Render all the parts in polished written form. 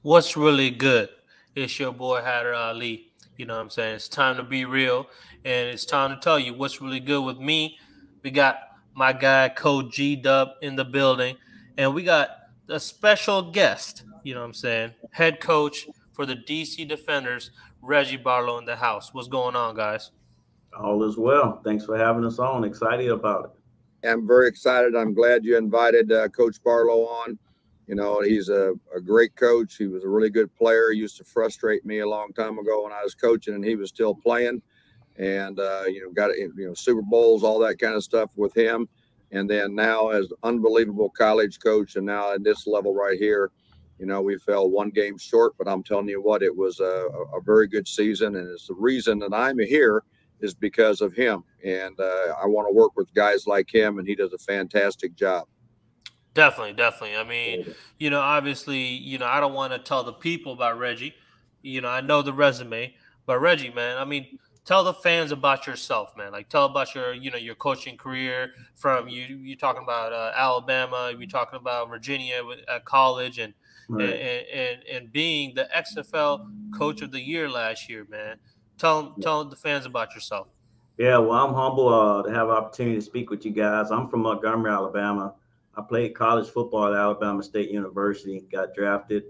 What's really good? It's your boy Hatter Ali. You know what I'm saying? It's time to be real, and it's time to tell you what's really good with me. We got my guy Coach G-Dub in the building, and we got a special guest. You know what I'm saying? Head coach for the DC Defenders, Reggie Barlow in the house. What's going on, guys? All is well. Thanks for having us on. Excited about it. I'm very excited. I'm glad you invited Coach Barlow on. You know, he's a great coach. He was a really good player. He used to frustrate me a long time ago when I was coaching and he was still playing. And, got, Super Bowls, all that kind of stuff with him. And then now as unbelievable college coach and now at this level right here, we fell one game short. But I'm telling you what, it was a very good season. And it's the reason that I'm here is because of him. And I want to work with guys like him, and he does a fantastic job. Definitely. I mean, obviously, I don't want to tell the people about Reggie. I know the resume, but Reggie, man, I mean, tell the fans about yourself, man. Like, tell about your coaching career from you talking about Alabama, you talking about Virginia at college, and Right. and being the XFL Coach of the Year last year, man. Tell the fans about yourself. Yeah, well, I'm humble to have an opportunity to speak with you guys. I'm from Montgomery, Alabama. I played college football at Alabama State University, got drafted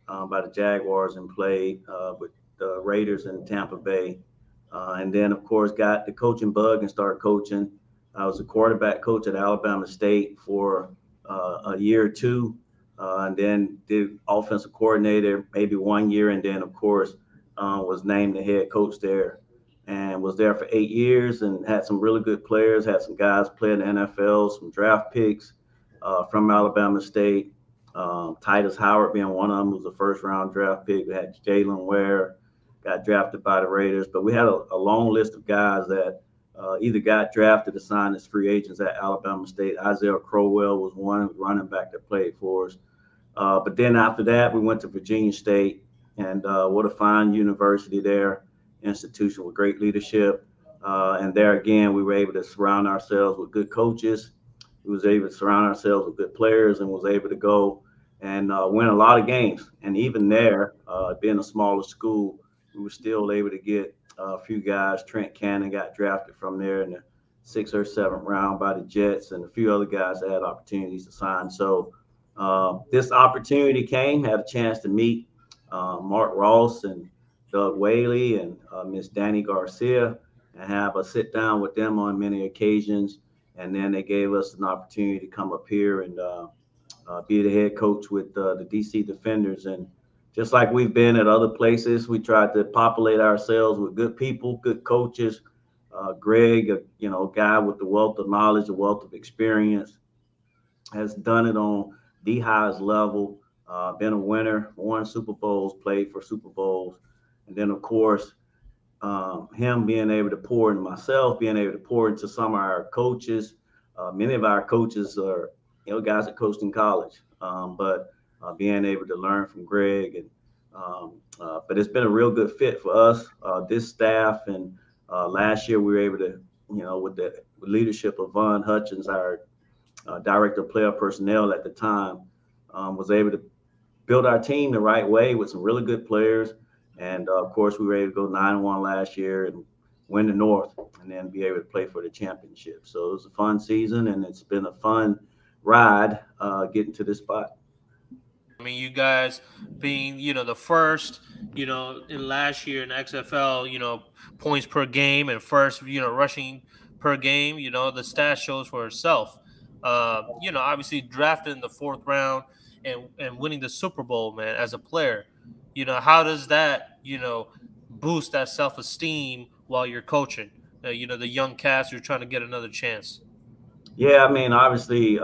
by the Jaguars and played with the Raiders in Tampa Bay. And then, of course, got the coaching bug and started coaching. I was a quarterback coach at Alabama State for a year or two, and then did offensive coordinator maybe 1 year, and then, of course, was named the head coach there and was there for 8 years and had some really good players, had some guys play in the NFL, some draft picks from Alabama State. Titus Howard being one of them, was a first-round draft pick. We had Jalen Ware, got drafted by the Raiders. But we had a long list of guys that either got drafted or signed as free agents at Alabama State. Isaiah Crowell was one running back that played for us. But then after that, we went to Virginia State, and what a fine university there, institution with great leadership. And there again, we were able to surround ourselves with good coaches. We was able to surround ourselves with good players and was able to go and win a lot of games. And even there, being a smaller school, we were still able to get a few guys. Trent Cannon got drafted from there in the 6th or 7th round by the Jets, and a few other guys that had opportunities to sign. So this opportunity came, had a chance to meet Mark Ross and Doug Whaley and Miss Danny Garcia and have a sit down with them on many occasions. And then they gave us an opportunity to come up here and be the head coach with the DC Defenders. And just like we've been at other places, we tried to populate ourselves with good people, good coaches. Gregg, guy with the wealth of knowledge, the wealth of experience, has done it on the highest level, been a winner, won Super Bowls, played for Super Bowls. And then, of course, him being able to pour into myself, being able to pour into some of our coaches. Many of our coaches are, guys that coached in college, but being able to learn from Gregg. And but it's been a real good fit for us, this staff. And last year we were able to, with the leadership of Von Hutchins, our director of player personnel at the time, was able to build our team the right way with some really good players. And of course, we were able to go 9-1 last year and win the North, and then be able to play for the championship. So it was a fun season, and it's been a fun ride getting to this spot. I mean, you guys being, the first, in last year in XFL, points per game and first, rushing per game, the stat shows for itself. Obviously drafted in the 4th round and winning the Super Bowl, man, as a player. How does that, boost that self-esteem while you're coaching, the young cast who are trying to get another chance? Yeah, I mean, obviously,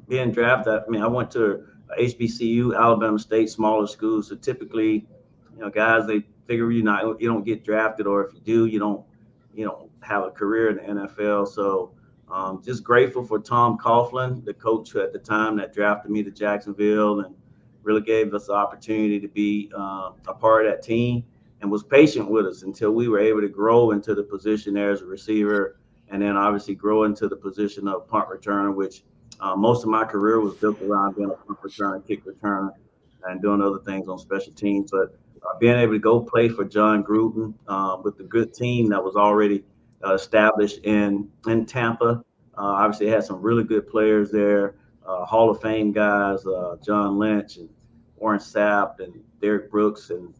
being drafted, I mean, I went to HBCU, Alabama State, smaller schools. So typically, guys, they figure you don't get drafted, or if you do, you don't have a career in the NFL. So just grateful for Tom Coughlin, the coach at the time that drafted me to Jacksonville, and really gave us the opportunity to be a part of that team, and was patient with us until we were able to grow into the position there as a receiver, and then obviously grow into the position of punt returner, which most of my career was built around being a punt returner, kick returner. and doing other things on special teams. But being able to go play for John Gruden with the good team that was already established in Tampa. Obviously, it had some really good players there, Hall of Fame guys, John Lynch and Warren Sapp and Derek Brooks and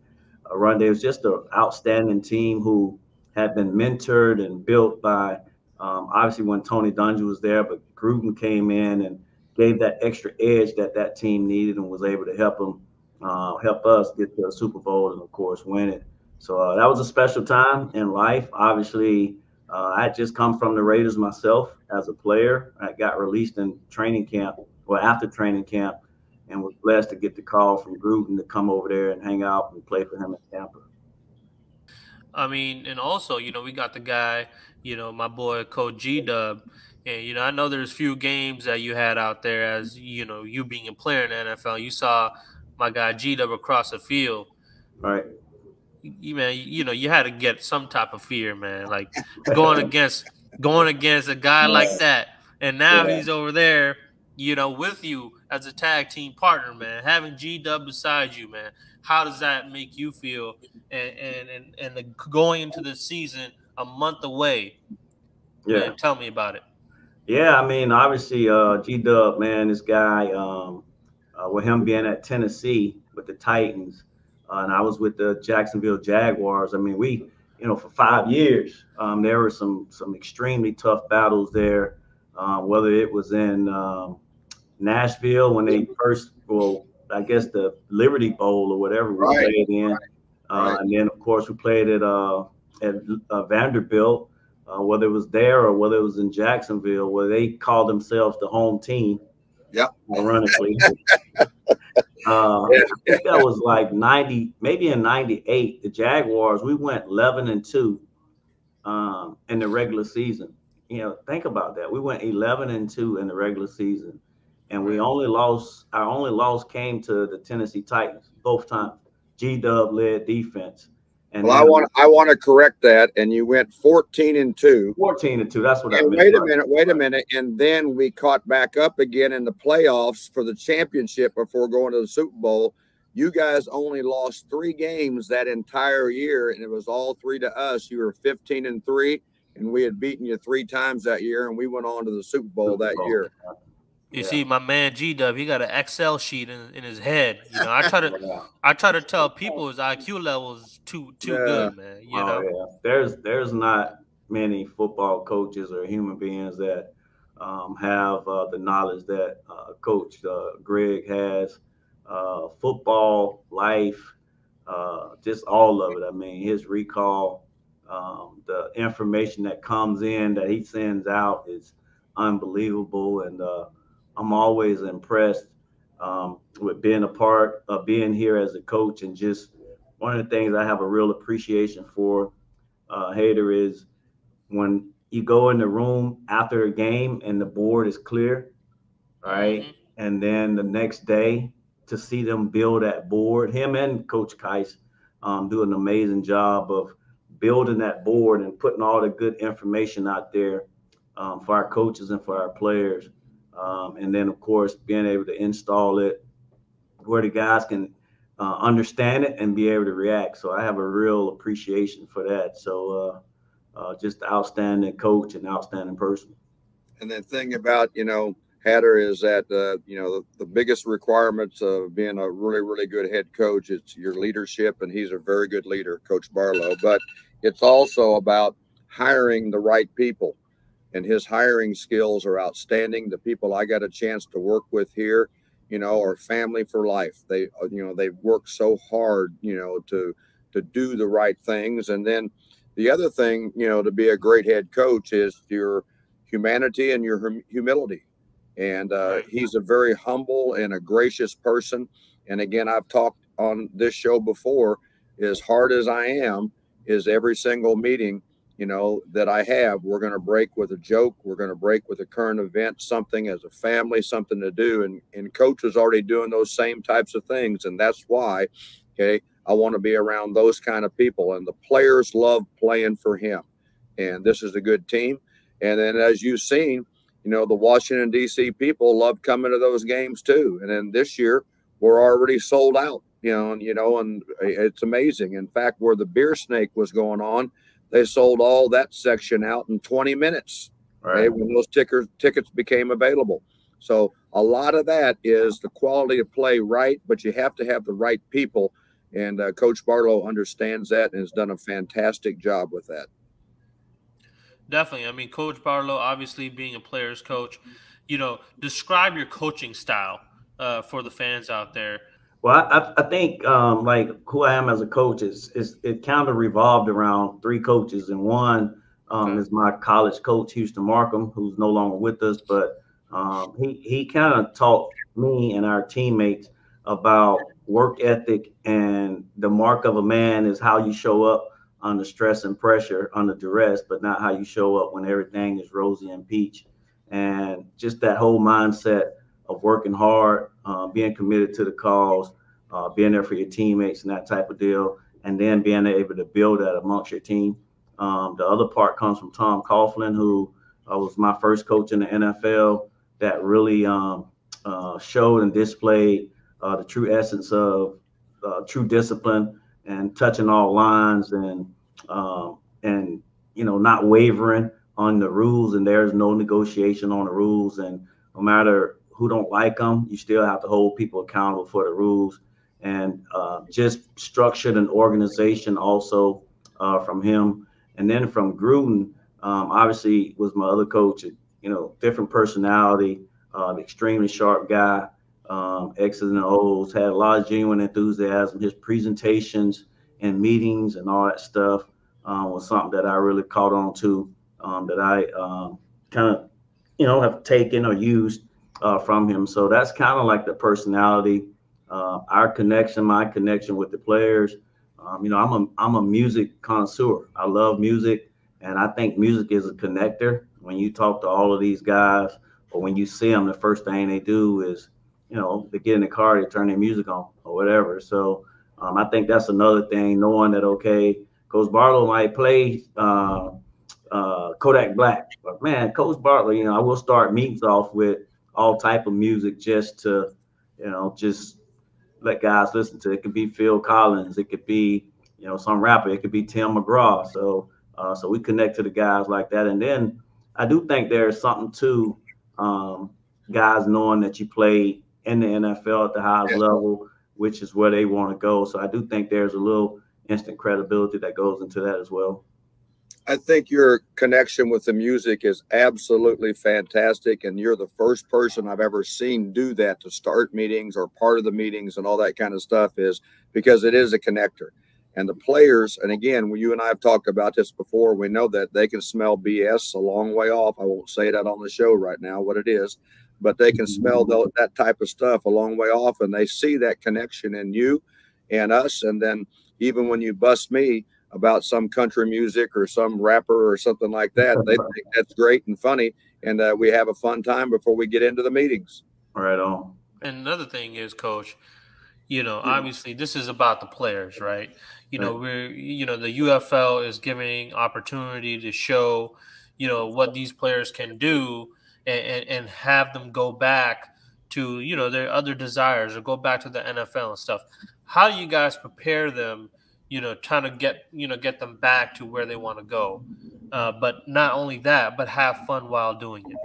Ron. It was just an outstanding team who had been mentored and built by obviously when Tony Dungy was there, but Gruden came in and gave that extra edge that team needed and was able to help us get to the Super Bowl and of course win it. So that was a special time in life. Obviously, I had just come from the Raiders myself as a player. I got released in training camp, well after training camp, and was blessed to get the call from Gruden to come over there and hang out and play for him in Tampa. I mean, and also, we got the guy, my boy, Coach G-Dub. And, I know there's few games that you had out there as, you being a player in the NFL. You saw my guy G-Dub across the field. Right. Man, you had to get some type of fear, man. Like going against a guy like that. And now he's over there, with you as a tag team partner, man. Having G-Dub beside you, man. How does that make you feel? And going into the season a month away. Yeah. Man, tell me about it. Yeah, I mean, obviously, G-Dub, man, this guy, with him being at Tennessee with the Titans, and I was with the Jacksonville Jaguars. I mean, we, for 5 years, there were some extremely tough battles there, whether it was in Nashville when they first, well, I guess the Liberty Bowl or whatever we played in, and then of course we played at Vanderbilt. Whether it was there or whether it was in Jacksonville, where they called themselves the home team. Yep. Ironically. I think that was like 90, maybe in 98, the Jaguars, we went 11-2 in the regular season. Think about that. We went 11-2 in the regular season. And our only loss came to the Tennessee Titans both times. G-Dub led defense. And well, I want to correct that. And you went 14-2. 14-2. That's what I meant. Wait a minute. And then we caught back up again in the playoffs for the championship before going to the Super Bowl. You guys only lost 3 games that entire year, and it was all 3 to us. You were 15-3, and we had beaten you 3 times that year, and we went on to the Super Bowl that year. You see, my man G-Dub, he got an Excel sheet in his head. I try to tell people his IQ level is too good, man. Yeah. There's not many football coaches or human beings that have the knowledge that Coach Gregg has. Football, life, just all of it. I mean, his recall, the information that comes in that he sends out is unbelievable, and I'm always impressed with being a part of being here as a coach. And just one of the things I have a real appreciation for, Hader, is when you go in the room after a game and the board is clear, right? Mm-hmm. And then the next day to see them build that board, him and Coach Keiss do an amazing job of building that board and putting all the good information out there for our coaches and for our players. And then, of course, being able to install it where the guys can understand it and be able to react. So I have a real appreciation for that. So just outstanding coach and outstanding person. And the thing about, Hatter, is that, the biggest requirements of being a really, really good head coach, it's your leadership. And he's a very good leader, Coach Barlow. But it's also about hiring the right people. And his hiring skills are outstanding. The people I got a chance to work with here, are family for life. They've worked so hard, to do the right things. And then the other thing, to be a great head coach is your humanity and your humility. And he's a very humble and a gracious person. And again, I've talked on this show before, as hard as I am, is every single meeting that I have, we're going to break with a joke. We're going to break with a current event, something as a family, something to do. And Coach was already doing those same types of things. And that's why, I want to be around those kind of people. And the players love playing for him. And this is a good team. And then as you've seen, the Washington, D.C. people love coming to those games too. And then this year, were already sold out, and it's amazing. In fact, where the beer snake was going on, they sold all that section out in 20 minutes. Right. Okay, when those tickets became available. So a lot of that is the quality of play, right? But you have to have the right people. And Coach Barlow understands that and has done a fantastic job with that. Definitely. I mean, Coach Barlow, obviously being a player's coach, describe your coaching style for the fans out there. Well, I think like who I am as a coach is it kind of revolved around three coaches, and one is my college coach, Houston Markham, who's no longer with us, but he kind of taught me and our teammates about work ethic, and the mark of a man is how you show up under stress and pressure, under duress, but not how you show up when everything is rosy and peach. And just that whole mindset of working hard, being committed to the cause, being there for your teammates and that type of deal, and then being able to build that amongst your team. The other part comes from Tom Coughlin, who was my first coach in the NFL, that really showed and displayed the true essence of true discipline and touching all lines and not wavering on the rules, and there's no negotiation on the rules, and no matter who don't like them, you still have to hold people accountable for the rules, and just structured an organization also from him. And then from Gruden, obviously was my other coach, different personality, extremely sharp guy, X's and O's, had a lot of genuine enthusiasm. His presentations and meetings and all that stuff was something that I really caught on to, that I kind of, have taken or used from him. So that's kind of like the personality, my connection with the players. I'm a music connoisseur. I love music, and I think music is a connector. When you talk to all of these guys, or when you see them, the first thing they do is, they get in the car, they turn their music on or whatever. So I think that's another thing, knowing that, okay, Coach Barlow might play Kodak Black, but man, Coach Barlow, I will start meetings off with all type of music just to, just let guys listen to. It could be Phil Collins, it could be, some rapper, it could be Tim McGraw. So we connect to the guys like that. And then I do think there's something to guys knowing that you played in the NFL at the highest level, which is where they want to go. So I do think there's a little instant credibility that goes into that as well. I think your connection with the music is absolutely fantastic, and you're the first person I've ever seen do that, to start meetings or part of the meetings and all that kind of stuff, is because it is a connector. And the players, and again, you and I have talked about this before, we know that they can smell BS a long way off. I won't say that on the show right now, what it is, but they can smell that type of stuff a long way off, and they see that connection in you and us. And then even when you bust me about some country music or some rapper or something like that, they think that's great and funny, and we have a fun time before we get into the meetings. Right on. And another thing is, Coach, obviously this is about the players, right? The UFL is giving opportunity to show, what these players can do, and have them go back to, their other desires, or go back to the NFL and stuff. How do you guys prepare them, trying to get them back to where they want to go? But not only that, but have fun while doing it.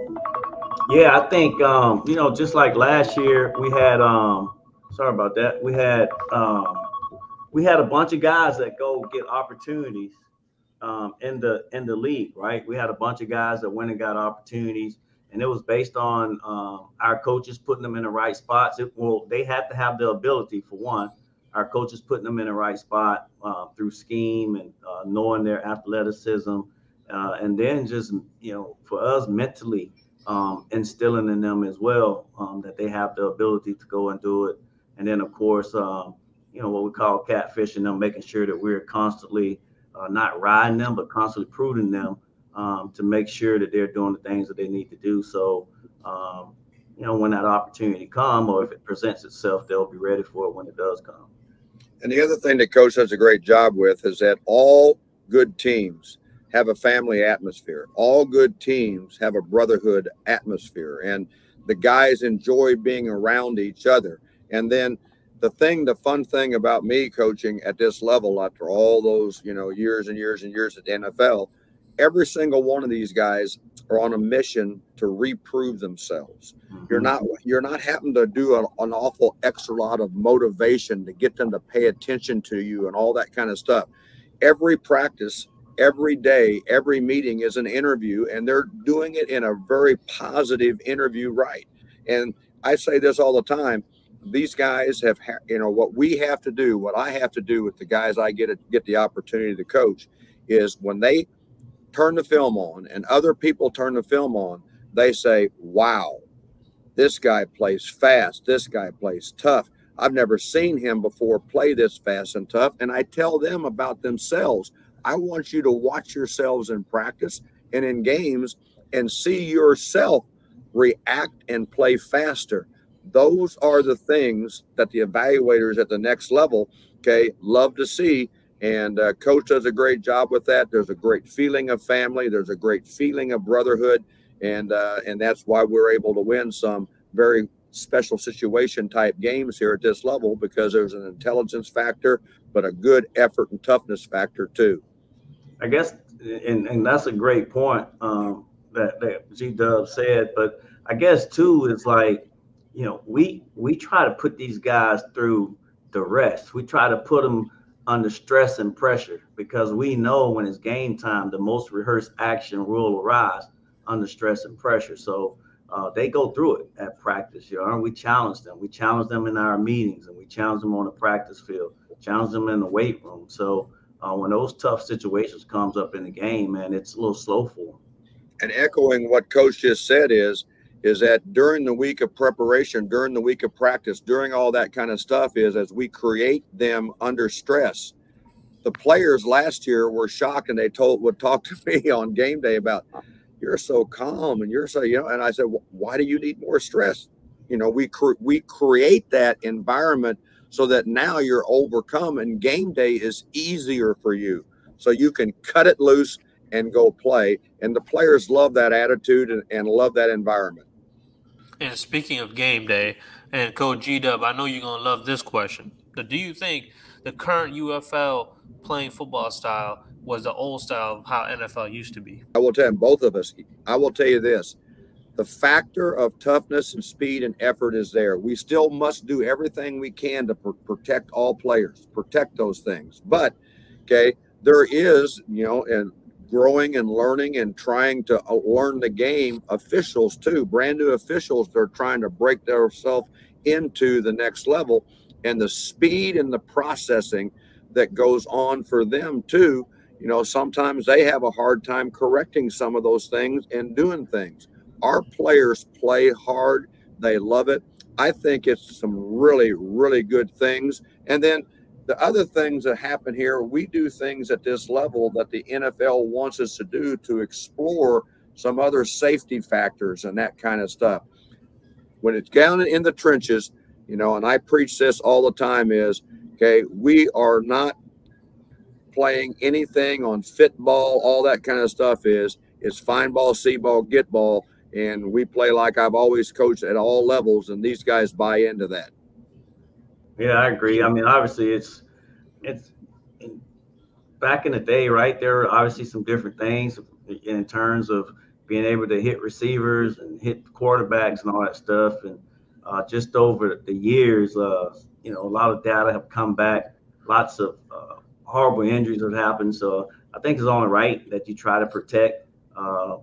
Yeah, I think, just like last year, we had, sorry about that. We had a bunch of guys that go get opportunities in the league, right? We had a bunch of guys that went and got opportunities, and it was based on our coaches putting them in the right spots. They have to have the ability, for one. Our coaches putting them in the right spot through scheme and knowing their athleticism, and then just, for us mentally, instilling in them as well, that they have the ability to go and do it. And then, of course, what we call catfishing them, making sure that we're constantly not riding them, but constantly pruning them to make sure that they're doing the things that they need to do. So, when that opportunity comes, or if it presents itself, they'll be ready for it when it does come. And the other thing that Coach does a great job with is that all good teams have a family atmosphere. All good teams have a brotherhood atmosphere, and the guys enjoy being around each other. And then the fun thing about me coaching at this level after all those, years and years and years at the NFL, every single one of these guys are on a mission to reprove themselves. Mm-hmm. You're not having to do an awful extra lot of motivation to get them to pay attention to you and all that kind of stuff. Every practice, every day, every meeting is an interview, and they're doing it in a very positive interview, right? And I say this all the time. These guys have, what we have to do, what I have to do with the guys I get the opportunity to coach is when they turn the film on and other people turn the film on, they say, wow, this guy plays fast. This guy plays tough. I've never seen him before play this fast and tough. And I tell them about themselves. I want you to watch yourselves in practice and in games and see yourself react and play faster. Those are the things that the evaluators at the next level, love to see. And Coach does a great job with that. There's a great feeling of family. There's a great feeling of brotherhood. And that's why we're able to win some very special situation type games here at this level, because there's an intelligence factor, but a good effort and toughness factor too. I guess, and that's a great point that G-Dub said. But I guess too, it's like, we try to put these guys through the rest. We try to put them under stress and pressure, because we know when it's game time, the most rehearsed action will arise under stress and pressure. So they go through it at practice, and we challenge them. We challenge them in our meetings, and we challenge them on the practice field, challenge them in the weight room. So when those tough situations comes up in the game, man, it's a little slow for them. And echoing what Coach just said is that during the week of preparation, during the week of practice, during all that kind of stuff as we create them under stress. The players last year were shocked, and they would talk to me on game day about, you're so calm and you're so, and I said, well, why do you need more stress? We create that environment so that now you're overcome and game day is easier for you. So you can cut it loose and go play. And the players love that attitude and love that environment. And speaking of game day, and Coach G-Dub, I know you're going to love this question. Do you think the current UFL playing football style was the old style of how NFL used to be? I will tell both of us. I will tell you this. The factor of toughness and speed and effort is there. We still must do everything we can to protect all players, protect those things. But, there is, and growing and learning and trying to learn the game, officials too, brand new officials, they're trying to break themselves into the next level, and the speed and the processing that goes on for them too. Sometimes they have a hard time correcting some of those things and doing things. Our players play hard. They love it. I think it's some really, really good things. And then the other things that happen here, we do things at this level that the NFL wants us to do to explore some other safety factors and that kind of stuff. When it's down in the trenches, and I preach this all the time is, we are not playing anything on fit ball, all that kind of stuff it's fine ball, see ball, get ball. And we play like I've always coached at all levels, and these guys buy into that. Yeah, I agree. I mean, obviously, it's back in the day, right? There are obviously some different things in terms of being able to hit receivers and hit quarterbacks and all that stuff. And just over the years, a lot of data have come back. Lots of horrible injuries have happened. So I think it's only right that you try to protect, the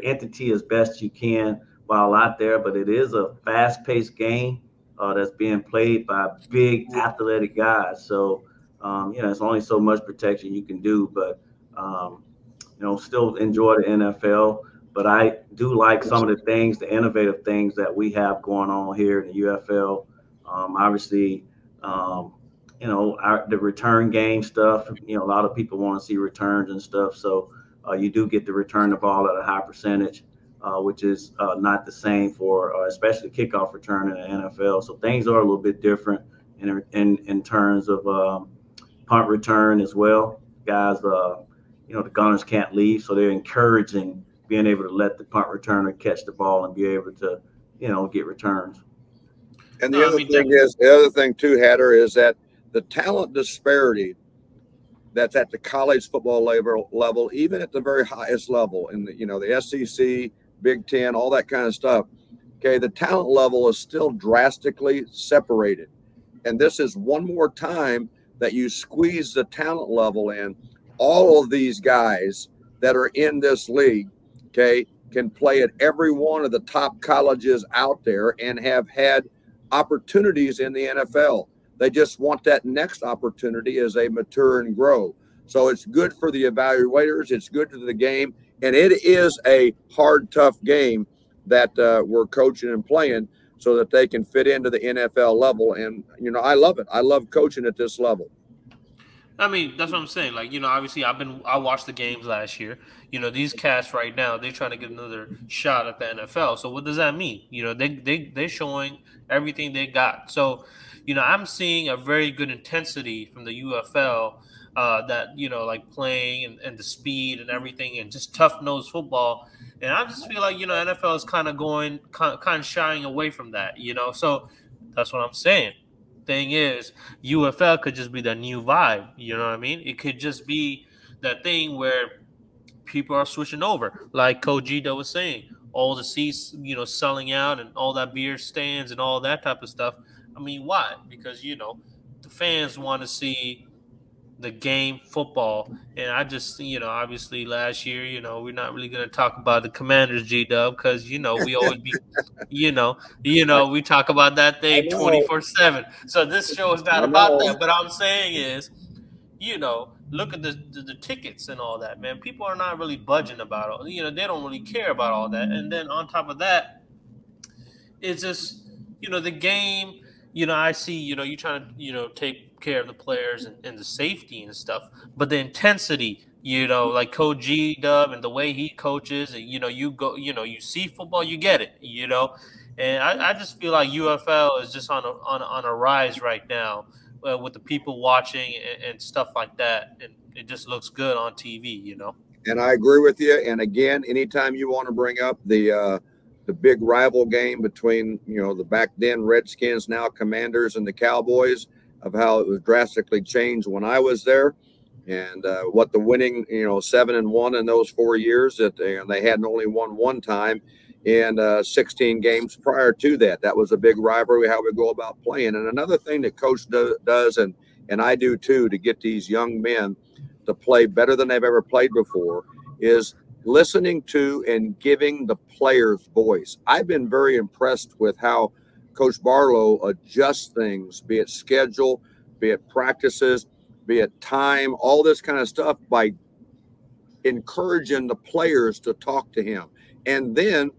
entity as best you can while out there. But it is a fast-paced game that's being played by big athletic guys. So, it's only so much protection you can do. But, still enjoy the NFL. But I do like some of the innovative things that we have going on here in the UFL. Obviously, the return game stuff, a lot of people want to see returns and stuff. So you do get to return the ball at a high percentage, which is not the same for especially kickoff return in the NFL. So things are a little bit different in terms of punt return as well. Guys, the gunners can't leave, so they're encouraging being able to let the punt returner catch the ball and be able to, get returns. And the other thing too, Hatter, is that the talent disparity that's at the college football level, even at the very highest level in the, the SEC, Big Ten, all that kind of stuff. Okay, the talent level is still drastically separated. And this is one more time that you squeeze the talent level in. All of these guys that are in this league, okay, can play at every one of the top colleges out there and have had opportunities in the NFL. They just want that next opportunity as they mature and grow. So it's good for the evaluators. It's good for the game. And it is a hard, tough game that we're coaching and playing so that they can fit into the NFL level. And, I love it. I love coaching at this level. I mean, that's what I'm saying. Like, obviously I watched the games last year. These cats right now, they're trying to get another shot at the NFL. So what does that mean? They're showing everything they got. So, I'm seeing a very good intensity from the UFL that, like playing and the speed and everything and just tough-nosed football. And I just feel like, NFL is kind of shying away from that, So that's what I'm saying. Thing is, UFL could just be the new vibe. You know what I mean? It could just be that thing where people are switching over, like Coach G-Dub was saying, all the seats, selling out and all that beer stands and all that type of stuff. I mean, why? Because the fans want to see the game football, and I just obviously last year we're not really going to talk about the Commanders, G-Dub, because we always be we talk about that thing 24/7. So this show is not about that, but I'm saying is look at the tickets and all that, man. People are not really budging about it. They don't really care about all that. And then on top of that, it's just the game. I see you trying to take care of the players and the safety and stuff, but the intensity, like Coach G-Dub and the way he coaches, and you go, you see football, you get it, and I just feel like UFL is just on a rise right now with the people watching and stuff like that, and it just looks good on TV, And I agree with you. And again, anytime you want to bring up the big rival game between, the back then Redskins, now Commanders, and the Cowboys, of how it was drastically changed when I was there, and what the winning, 7-1 in those 4 years that they hadn't only won one time in 16 games prior to that. That was a big rivalry, how we go about playing. And another thing that Coach does, and I do too, to get these young men to play better than they've ever played before, is listening to and giving the players voice. I've been very impressed with how Coach Barlow adjusts things, be it schedule, be it practices, be it time, all this kind of stuff, by encouraging the players to talk to him. And then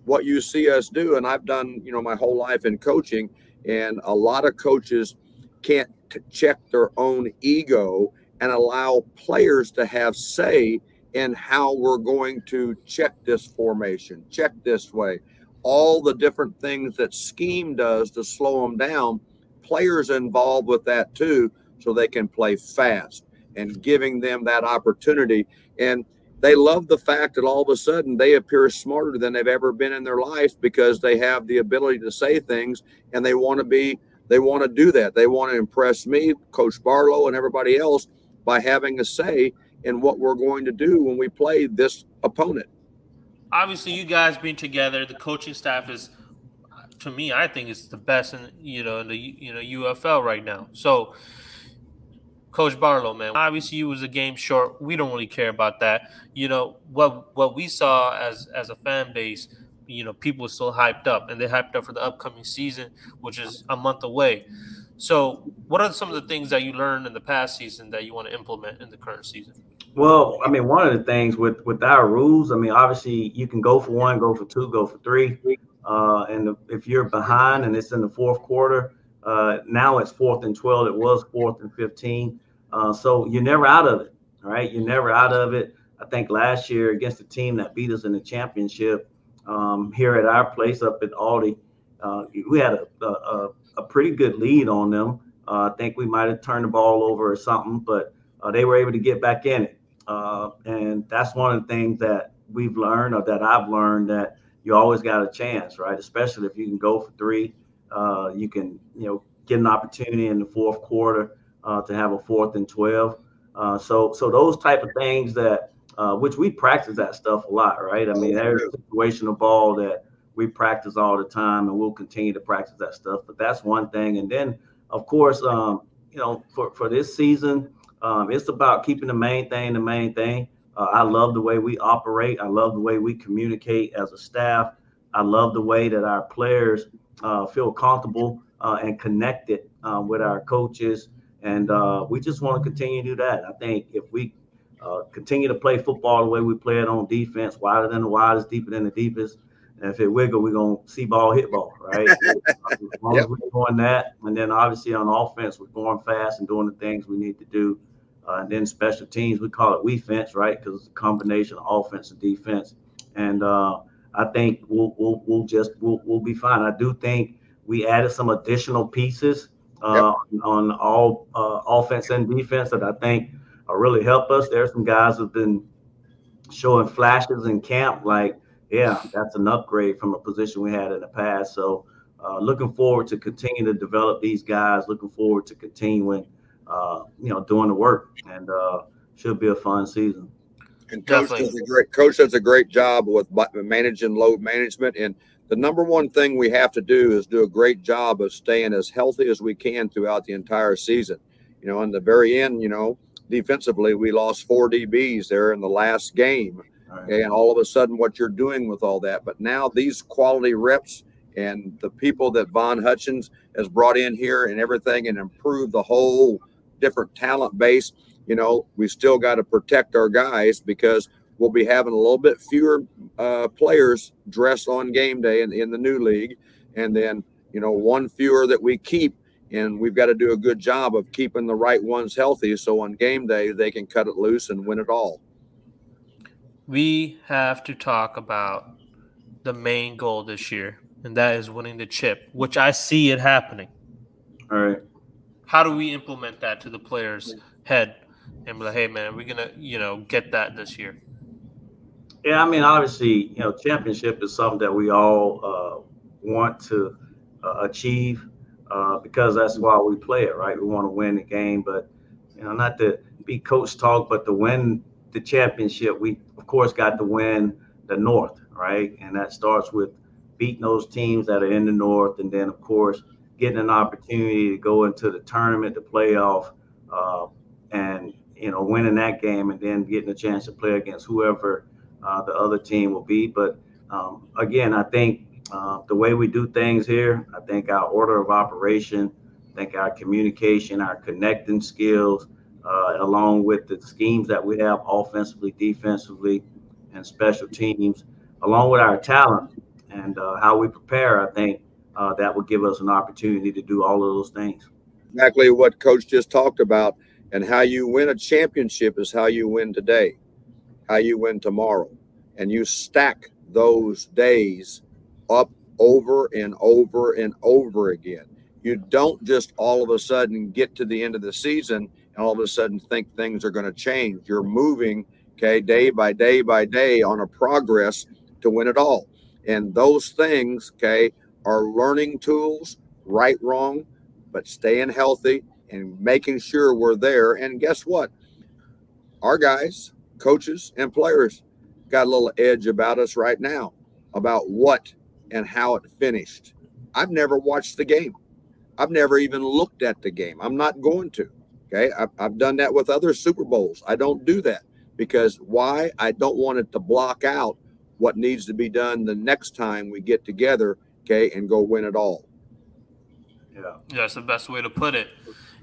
what you see us do, and I've done, my whole life in coaching, and a lot of coaches can't check their own ego and allow players to have say in how we're going to check this formation, check this way. All the different things that scheme does to slow them down, players involved with that too, so they can play fast, and giving them that opportunity. And they love the fact that all of a sudden they appear smarter than they've ever been in their life, because they have the ability to say things, and they want to do that. They want to impress me, Coach Barlow, and everybody else by having a say in what we're going to do when we play this opponent. Obviously, you guys being together, the coaching staff is, to me, I think it's the best in in the UFL right now. So, Coach Barlow, man, obviously you was a game short. We don't really care about that. What we saw as a fan base, people are still hyped up, and they're hyped up for the upcoming season, which is a month away. So, what are some of the things that you learned in the past season that you want to implement in the current season? Well, I mean, one of the things with our rules, I mean, obviously you can go for one, go for two, go for three. And if you're behind and it's in the fourth quarter, now it's 4th and 12. It was 4th and 15. So you're never out of it. All right. You're never out of it. I think last year against the team that beat us in the championship here at our place up at Aldi, we had a pretty good lead on them. I think we might have turned the ball over or something, but they were able to get back in it. And that's one of the things that we've learned, or that I've learned, that you always got a chance, right? Especially if you can go for three, you can, get an opportunity in the fourth quarter to have a 4th and 12. So those type of things that, which we practice that stuff a lot, right? I mean, there's situational ball that we practice all the time, and we'll continue to practice that stuff. But that's one thing. And then, of course, for this season, it's about keeping the main thing the main thing. I love the way we operate. I love the way we communicate as a staff. I love the way that our players feel comfortable and connected with our coaches. And we just want to continue to do that. I think if we continue to play football the way we play it on defense, wider than the widest, deeper than the deepest, and if it wiggle, we're going to see ball, hit ball, right? As long as we're doing that. And then obviously on offense, we're going fast and doing the things we need to do. And then special teams, we call it we-fence, right? Because it's a combination of offense and defense. And I think we'll be fine. I do think we added some additional pieces on all offense and defense that I think really help us. There's some guys who've been showing flashes in camp, like, yeah, that's an upgrade from a position we had in the past. So looking forward to continue to develop these guys, looking forward to continuing, doing the work, and should be a fun season. And coach does a great job with managing load management. And the number one thing we have to do is do a great job of staying as healthy as we can throughout the entire season. In the very end, defensively, we lost 4 DBs there in the last game. Right. And all of a sudden what you're doing with all that. But now these quality reps and the people that Von Hutchins has brought in here and everything and improved the whole different talent base, we still got to protect our guys because we'll be having a little bit fewer players dressed on game day in the new league. And then, one fewer that we keep. And we've got to do a good job of keeping the right ones healthy so on game day they can cut it loose and win it all. We have to talk about the main goal this year, and that is winning the chip, which I see it happening. All right. How do we implement that to the players' head and be like, hey, man, we're going to, get that this year? Yeah, I mean, obviously, championship is something that we all want to achieve because that's why we play it, right? We want to win the game, but, not to be coach talk, but to win the championship, we of course got to win the North, right? And that starts with beating those teams that are in the North, and then of course getting an opportunity to go into the tournament, the playoff, and winning that game, and then getting a chance to play against whoever the other team will be. But again, I think the way we do things here, I think our order of operation, I think our communication, our connecting skills, along with the schemes that we have offensively, defensively, and special teams, along with our talent and how we prepare, I think that would give us an opportunity to do all of those things. Exactly what Coach just talked about. And how you win a championship is how you win today, how you win tomorrow. And you stack those days up over and over and over again. You don't just all of a sudden get to the end of the season and all of a sudden think things are going to change. You're moving, day by day by day on a progress to win it all. And those things, are learning tools, right, wrong, but staying healthy and making sure we're there. And guess what? Our guys, coaches, and players got a little edge about us right now about what and how it finished. I've never watched the game. I've never even looked at the game. I'm not going to. I've done that with other Super Bowls. I don't do that because why? I don't want it to block out what needs to be done the next time we get together, and go win it all. Yeah, that's the best way to put it.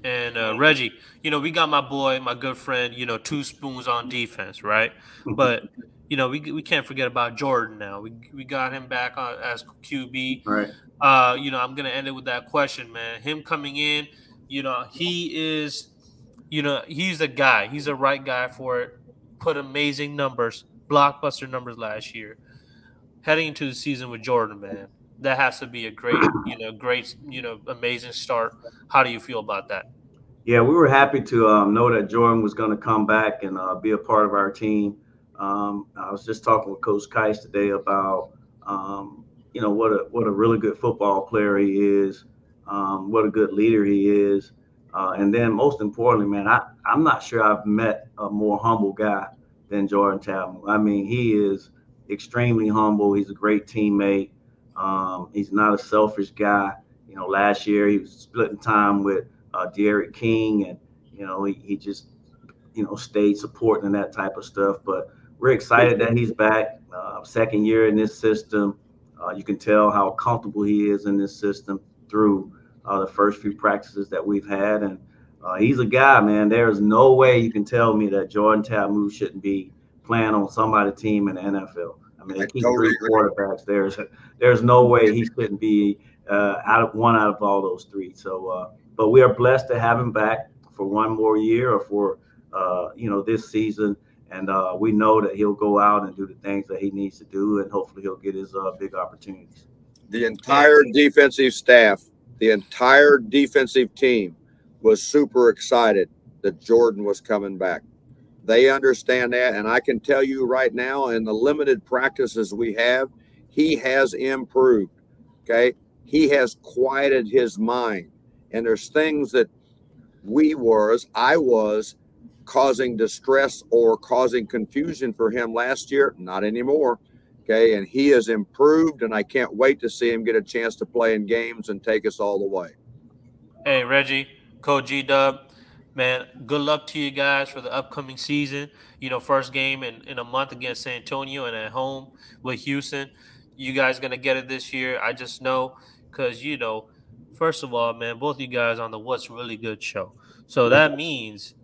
And Reggie, we got my boy, my good friend, 2 spoons on defense, right? But we can't forget about Jordan now. We got him back as QB. Right. I'm gonna end it with that question, man. Him coming in, he is, he's a guy. He's a right guy for it. Put amazing numbers, blockbuster numbers last year. Heading into the season with Jordan, man, that has to be a great, amazing start. How do you feel about that? Yeah, we were happy to know that Jordan was going to come back and be a part of our team. I was just talking with Coach Kice today about, you know, what a really good football player he is, what a good leader he is. And then most importantly, man, I'm not sure I've met a more humble guy than Jordan Tamu. I mean, he is extremely humble. He's a great teammate. He's not a selfish guy. You know, last year he was splitting time with De'Aaron King, and you know, he just, you know, stayed supporting and that type of stuff. But we're excited that he's back. Second year in this system. You can tell how comfortable he is in this system through the first few practices that we've had. And he's a guy, man. There's no way you can tell me that Jordan Tamu shouldn't be playing on somebody's team in the NFL. I mean, they keep three quarterbacks. There's no way he shouldn't be out of all those three. So, but we are blessed to have him back for one more year, or for you know, this season. And we know that he'll go out and do the things that he needs to do, and hopefully he'll get his big opportunities. The entire defensive staff, the entire defensive team was super excited that Jordan was coming back. They understand that, and I can tell you right now, in the limited practices we have, he has improved, okay? He has quieted his mind, and there's things that I was causing distress or causing confusion for him last year. Not anymore. Okay. And he has improved, and I can't wait to see him get a chance to play in games and take us all the way. Hey, Reggie, Coach G-Dub, man, good luck to you guys for the upcoming season. You know, first game in a month against San Antonio, and at home with Houston. You guys going to get it this year. I just know, because, you know, first of all, man, both you guys on the What's Really Good show. So that means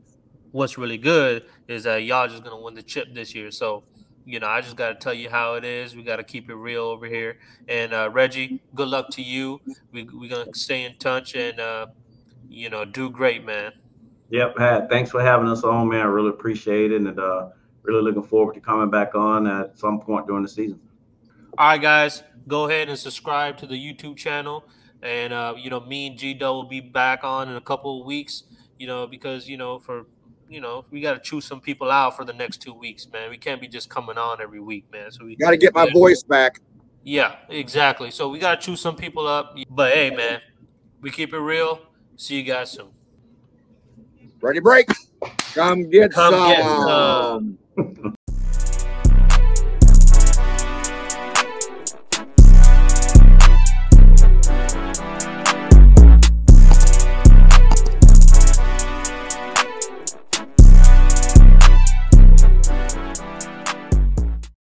what's really good is that y'all just going to win the chip this year. So, you know, I just got to tell you how it is. We got to keep it real over here. And Reggie, good luck to you. We're going to stay in touch and, you know, do great, man. Yep. Thanks for having us on, man. I really appreciate it. And really looking forward to coming back on at some point during the season. All right, guys, go ahead and subscribe to the YouTube channel. And, you know, me and G-Dub will be back on in a couple of weeks, you know, because, you know, we got to choose some people out for the next 2 weeks, man. We can't be just coming on every week, man. So we got to get my voice back. Yeah, exactly. So we got to choose some people up. But, hey, man, we keep it real. See you guys soon. Ready, break. Come get some.